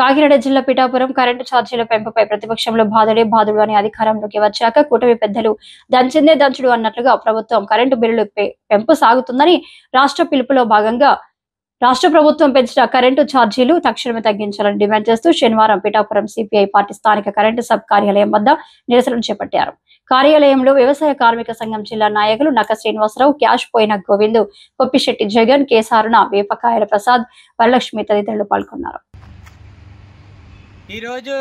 కాకినాడ జిల్లా పిఠాపురం కరెంటు ఛార్జీల పెంపుపై ప్రతిపక్షంలో బాధుడు అని అధికారంలోకి వచ్చాక కూటమి పెద్దలు దంచిందే దంచుడు అన్నట్లుగా ప్రభుత్వం కరెంటు బిల్లులు పెంపు సాగుతుందని రాష్ట్ర పిలుపులో భాగంగా రాష్ట్ర ప్రభుత్వం పెంచిన కరెంటు ఛార్జీలు తక్షణమే తగ్గించాలని డిమాండ్ చేస్తూ శనివారం పిఠాపురం సిపిఐ పార్టీ స్థానిక కరెంటు సబ్ కార్యాలయం వద్ద నిరసన చేపట్టారు. కార్యాలయంలో వ్యవసాయ కార్మిక సంఘం జిల్లా నాయకులు నక్క శ్రీనివాసరావు, క్యాష్ పోయిన గోవిందు, కొప్పిశెట్టి జగన్, కేసారున, వేపకాయల ప్రసాద్, వరలక్ష్మి తదితరులు పాల్గొన్నారు. ఈరోజు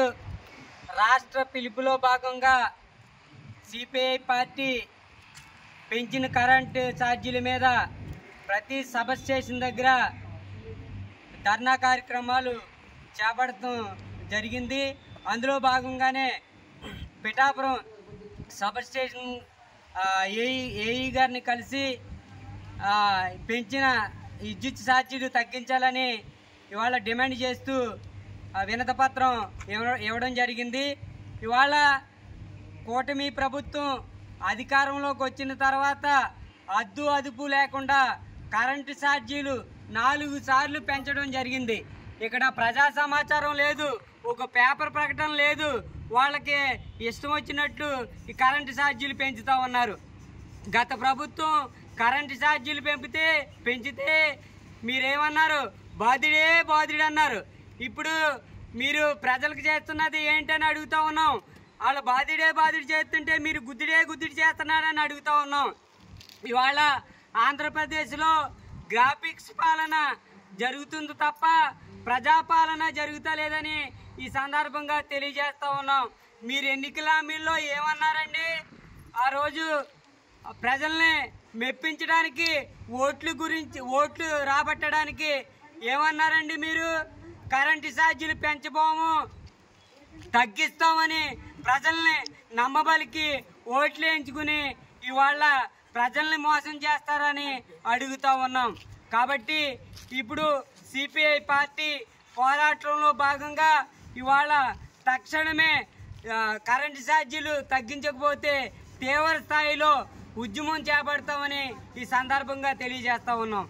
రాష్ట్ర పిలుపులో భాగంగా సిపిఐ పార్టీ పెంచిన కరెంటు ఛార్జీల మీద ప్రతి సబ్ స్టేషన్ దగ్గర ధర్నా కార్యక్రమాలు చేపట్టడం జరిగింది. అందులో భాగంగానే పిఠాపురం సబ్ స్టేషన్ ఏఈ గారిని కలిసి పెంచిన విద్యుత్ ఛార్జీలు తగ్గించాలని ఇవాళ డిమాండ్ చేస్తూ వినతిపత్రం ఇవ్వడం జరిగింది. ఇవాళ కూటమి ప్రభుత్వం అధికారంలోకి వచ్చిన తర్వాత అద్దు అదుపు లేకుండా కరెంటు ఛార్జీలు 4 సార్లు పెంచడం జరిగింది. ఇక్కడ ప్రజా సమాచారం లేదు, ఒక పేపర్ ప్రకటన లేదు. వాళ్ళకి ఇష్టం వచ్చినట్లు ఈ కరెంటు ఛార్జీలు పెంచుతూ ఉన్నారు. గత ప్రభుత్వం కరెంటు ఛార్జీలు పెంచితే మీరేమన్నారు? బాధుడే అన్నారు. ఇప్పుడు మీరు ప్రజలకు చేస్తున్నది ఏంటని అడుగుతూ ఉన్నాం. వాళ్ళు బాధుడు చేస్తుంటే మీరు గుద్దుడు చేస్తున్నారని అడుగుతూ ఉన్నాం. ఇవాళ ఆంధ్రప్రదేశ్లో గ్రాఫిక్స్ పాలన జరుగుతుంది తప్ప ప్రజాపాలన జరుగుతలేదని ఈ సందర్భంగా తెలియజేస్తూ ఉన్నాం. మీరు ఎన్నికల హామీల్లో ఏమన్నారండి? ఆ రోజు ప్రజల్ని మెప్పించడానికి ఓట్లు రాబట్టడానికి ఏమన్నారండి? మీరు కరెంటు ఛార్జీలు పెంచబోము, తగ్గిస్తామని ప్రజల్ని నమ్మబలికి ఓట్లు వేయించుకుని ఇవాళ ప్రజల్ని మోసం చేస్తారని అడుగుతూ ఉన్నాం. కాబట్టి ఇప్పుడు సిపిఐ పార్టీ పోరాటంలో భాగంగా ఇవాళ తక్షణమే కరెంటు ఛార్జీలు తగ్గించకపోతే తీవ్ర స్థాయిలో ఉద్యమం చేపడతామని ఈ సందర్భంగా తెలియజేస్తా ఉన్నాం.